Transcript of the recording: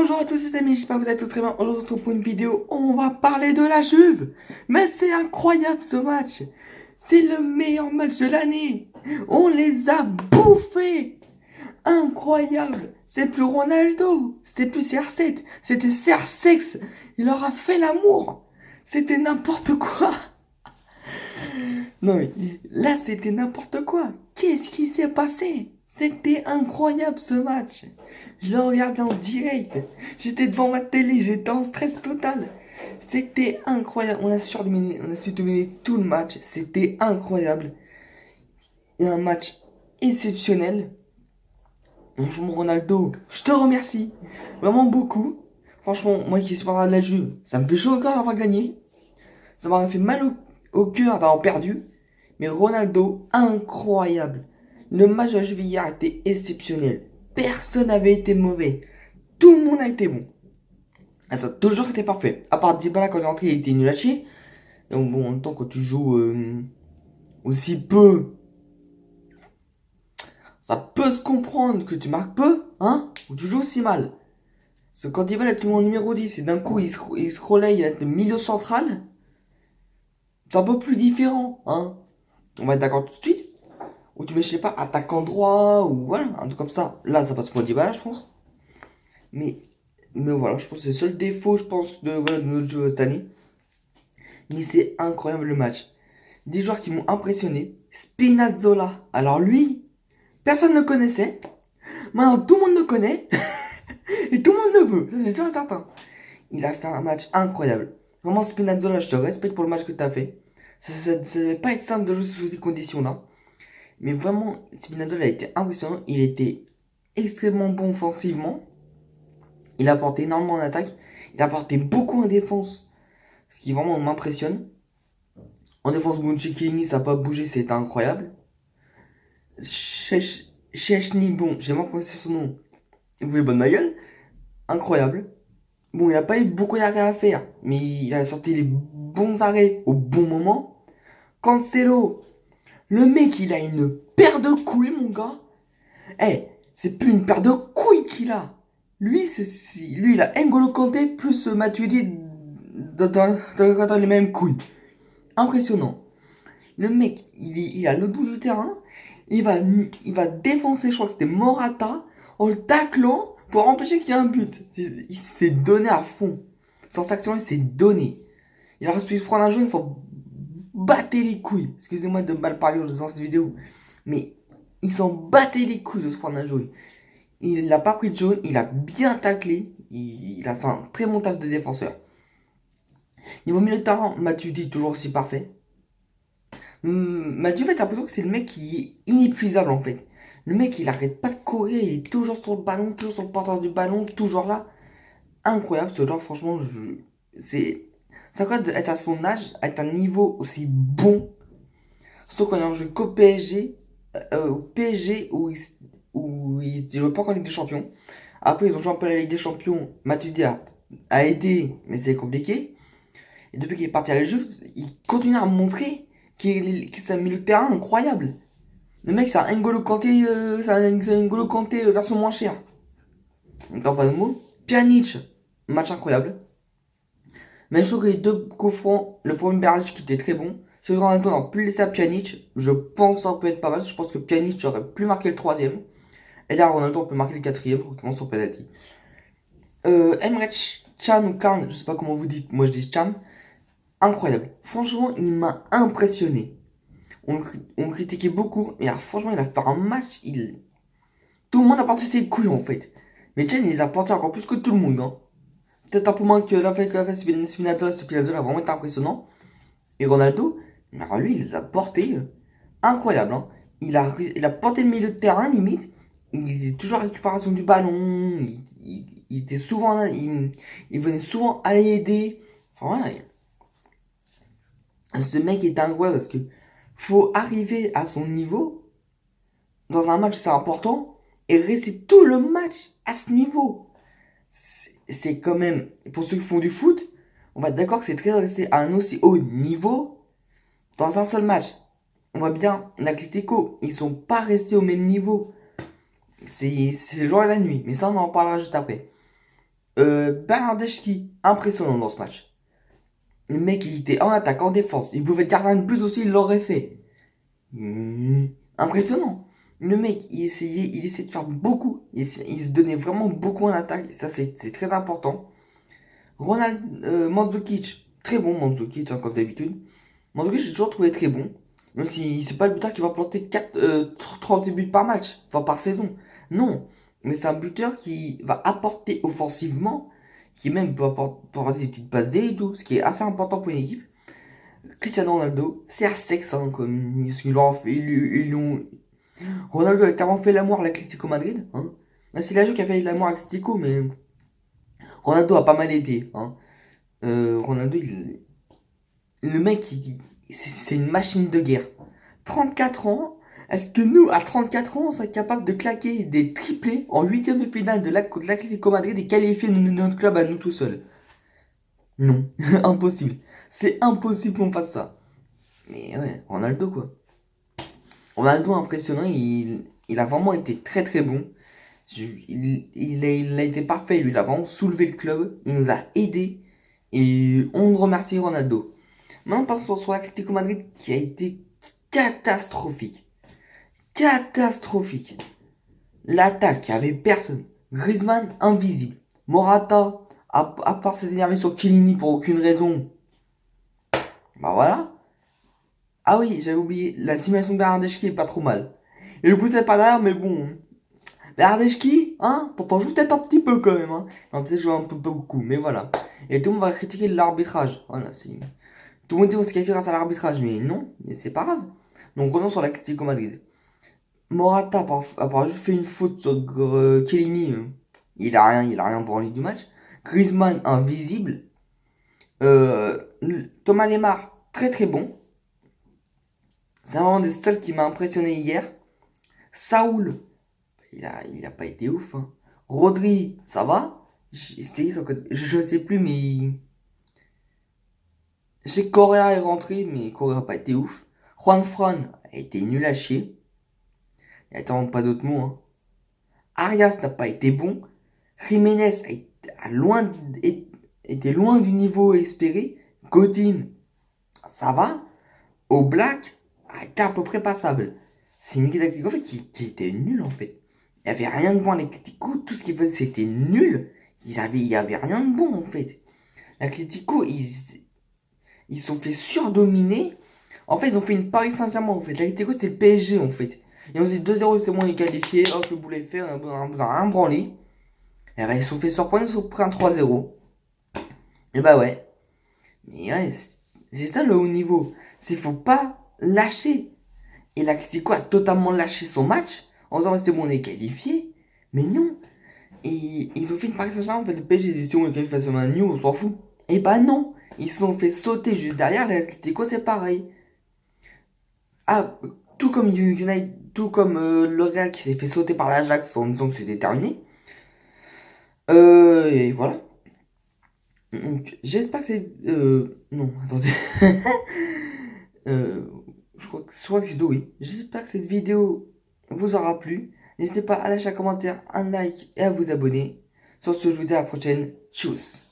Bonjour à tous les amis, j'espère que vous êtes tous très bien. Aujourd'hui on se retrouve pour une vidéo où on va parler de la Juve. Mais c'est incroyable ce match. C'est le meilleur match de l'année. On les a bouffés. Incroyable. C'est plus Ronaldo, c'était plus CR7, c'était CR6. Il leur a fait l'amour. C'était n'importe quoi. Non mais là c'était n'importe quoi. Qu'est-ce qui s'est passé? C'était incroyable ce match. Je l'ai regardé en direct. J'étais devant ma télé, j'étais en stress total. C'était incroyable. On a su dominer tout le match. C'était incroyable. Et un match exceptionnel. Bonjour Ronaldo, je te remercie. Vraiment beaucoup. Franchement, moi qui suis pas de la Juve, ça me fait chaud au cœur d'avoir gagné. Ça m'a fait mal au cœur d'avoir perdu. Mais Ronaldo, incroyable. Le match de la Juve hier était exceptionnel. Personne n'avait été mauvais. Tout le monde a été bon. Ça a toujours été parfait. À part Dybala quand il est rentré, il était nul à chier. Donc bon, en même temps, quand tu joues aussi peu, ça peut se comprendre que tu marques peu, hein, ou tu joues aussi mal. Parce que quand Dybala est mon numéro 10 et d'un coup il se relaye à le milieu central, c'est un peu plus différent, hein. On va être d'accord tout de suite. Ou tu mets, je sais pas, attaquant droit, ou voilà, un truc comme ça. Là, ça passe pour Dybala, je pense. Mais, mais voilà, je pense que c'est le seul défaut, je pense, voilà, de notre jeu cette année. Mais c'est incroyable le match. Des joueurs qui m'ont impressionné. Spinazzola. Alors lui, personne ne le connaissait. Maintenant, tout le monde le connaît. Et tout le monde le veut. C'est sûr et certain. Il a fait un match incroyable. Vraiment, Spinazzola, je te respecte pour le match que tu as fait. Ça devait pas être simple de jouer sous ces conditions-là. Mais vraiment, Spinazzola a été impressionnant. Il était extrêmement bon offensivement. Il a apporté énormément en attaque. Il a apporté beaucoup en défense. Ce qui vraiment m'impressionne. En défense, Bunchikini, ça n'a pas bougé, c'était incroyable. Chechny, bon, j'ai pas prononcé son nom. Vous voyez, bonne ma gueule. Incroyable. Bon, il n'a pas eu beaucoup d'arrêts à faire, mais il a sorti les bons arrêts au bon moment. Cancelo, le mec, il a une paire de couilles, mon gars. Eh, c'est plus une paire de couilles qu'il a. Lui, lui, il a N'Golo Kanté plus Matuidi dans les mêmes couilles. Impressionnant. Le mec, il est à l'autre bout du terrain. Il va défoncer, je crois que c'était Morata, en le taclant pour empêcher qu'il y ait un but. Il s'est donné à fond. Sans s'action, il s'est donné. Il aurait pu se prendre un jaune sans battre les couilles. Excusez-moi de mal parler dans cette vidéo. Mais il s'en battait les couilles de se prendre un jaune. Il n'a pas pris de jaune, il a bien taclé. Il a fait un très bon taf de défenseur. Niveau milieu de terrain, Matuidi toujours aussi parfait. Mathieu, en fait, j'ai l'impression que c'est le mec qui est inépuisable en fait. Le mec, il arrête pas de courir, il est toujours sur le ballon, toujours sur le porteur du ballon, toujours là. Incroyable ce genre, franchement, c'est incroyable d'être à son âge, à être à un niveau aussi bon. Sauf quand il a joué qu'au PSG, au PSG où il ne jouait pas encore en Ligue des Champions. Après, ils ont joué un peu la Ligue des Champions. Matuidi a aidé, mais c'est compliqué. Et depuis qu'il est parti à la Juve, il continue à montrer qu'il s'est mis le terrain incroyable. Le mec, c'est un N'Golo Kanté, version moins chère. Encore pas de mots. Pjanic, match incroyable. Mais je trouve que les deux coups francs, le premier barrage qui était très bon. Si Ronaldo n'a plus laissé à Pjanic, je pense que ça peut être pas mal. Je pense que Pjanic aurait pu marquer le troisième. Et là, Ronaldo peut marquer le quatrième, tranquillement sur penalty. Emre Can ou Can, je sais pas comment vous dites, moi je dis Can. Incroyable. Franchement, il m'a impressionné. On le critiquait beaucoup, mais franchement, il a fait un match. Tout le monde a porté ses couilles en fait. Mais Chen, il les a portés encore plus que tout le monde. Hein. Peut-être un peu moins que la fait Spinazzola. Spinazzola a vraiment été impressionnant. Et Ronaldo, alors lui, il les a portés. Incroyable. Hein. Il a porté le milieu de terrain limite. Il était toujours à récupération du ballon. Il était souvent là. Il venait souvent aller aider. Enfin voilà. Ce mec est incroyable parce que faut arriver à son niveau dans un match, c'est important, et rester tout le match à ce niveau. C'est quand même, pour ceux qui font du foot, on va être d'accord que c'est très rester à un aussi haut niveau dans un seul match. On voit bien, l'Atlético, ils sont pas restés au même niveau. C'est le jour et la nuit, mais ça on en parlera juste après. Bernardeschi, impressionnant dans ce match. Le mec, il était en attaque, en défense. Il pouvait garder un but aussi, il l'aurait fait. Mmh, impressionnant. Le mec, il essayait de faire beaucoup. Il se donnait vraiment beaucoup en attaque. Et ça, c'est très important. Mandzukic, très bon Mandzukic, hein, comme d'habitude. Mandzukic, j'ai toujours trouvé très bon. Même si c'est pas le buteur qui va planter 30 buts par match, enfin par saison. Non. Mais c'est un buteur qui va apporter offensivement, qui même peut apporter des petites passes D et tout, ce qui est assez important pour une équipe. Cristiano Ronaldo, c'est un sexe, hein, comme ils l'ont fait. Ronaldo a carrément fait l'amour à l'Atlético Madrid. Hein. C'est la jeu qui a fait l'amour à l'Atlético, mais Ronaldo a pas mal aidé. Hein. Ronaldo, le mec, c'est une machine de guerre. 34 ans, est-ce que nous, à 34 ans, on serait capable de claquer des triplés en huitième de finale contre l'Atlético Madrid et qualifier notre club à nous tout seuls? Non, impossible. C'est impossible qu'on fasse ça. Mais ouais, Ronaldo quoi. Ronaldo impressionnant, il a vraiment été très très bon. Il a été parfait, lui, il a vraiment soulevé le club, il nous a aidés et on remercie Ronaldo. Maintenant, passons sur l'Atlético Madrid qui a été catastrophique. Catastrophique. L'attaque, il n'y avait personne. Griezmann, invisible. Morata, à part s'être énervé sur Chiellini pour aucune raison. Bah voilà. Ah oui, j'avais oublié, la simulation de Bernardeschi est pas trop mal. Et le poussait pas derrière, mais bon. Bernardeschi, hein, pourtant joue peut-être un petit peu quand même, hein. Non, peut-être joue un peu beaucoup, mais voilà. Et tout le monde va critiquer l'arbitrage. Voilà, c'est. Tout le monde dit qu'on se qualifie grâce à l'arbitrage, mais non, mais c'est pas grave. Donc revenons sur l'Atlético Madrid. Morata a pas juste fait une faute sur Chiellini. Il a rien branlé du match. Griezmann, invisible. Thomas Lemar, très très bon. C'est vraiment des seuls qui m'a impressionné hier. Saoul, il a pas été ouf. Hein. Rodri, ça va. Je sais plus, mais. Je sais que Correa est rentré, mais Correa n'a pas été ouf. Juan Fran a été nul à chier. Il n'y a tellement pas d'autres mots. Hein. Arias n'a pas été bon. Jiménez était loin du niveau espéré. Godin, ça va. Oblak a été à peu près passable. C'est une équipe en fait, qui était nulle en fait. Il n'y avait rien de bon à l'Atlético. Tout ce qu'ils faisaient c'était nul. Il y avait rien de bon en fait. L'Atlético, ils se sont fait surdominer. En fait, ils ont fait une Paris Saint-Germain en fait. L'Atlético c'était le PSG en fait. Ils ont dit 2-0, c'est bon, on est qualifié. Hop, le boulet fait, on a rien branlé. Et bah, ils se sont fait surprendre, ils se sont pris un 3-0. Et bah ouais. Mais ouais, c'est ça le haut niveau. C'est faut pas lâcher. Et l'Atlético a totalement lâché son match en disant c'est bon, on est qualifié. Mais non. Et ils ont fait une Paris Saint-Germain, en fait, le PSG, ils disent on est qualifié face à Man U, on s'en fout. Et bah non. Ils se sont fait sauter juste derrière. L'Atlético, c'est pareil. Ah, tout comme United, tout comme le Real qui s'est fait sauter par l'Ajax en disant que c'était terminé. Et voilà. Donc, j'espère que c'est. Non, attendez. Euh, je crois que c'est tout, oui. J'espère que cette vidéo vous aura plu. N'hésitez pas à lâcher un commentaire, un like et à vous abonner. Sur ce, je vous dis à la prochaine. Tchuss!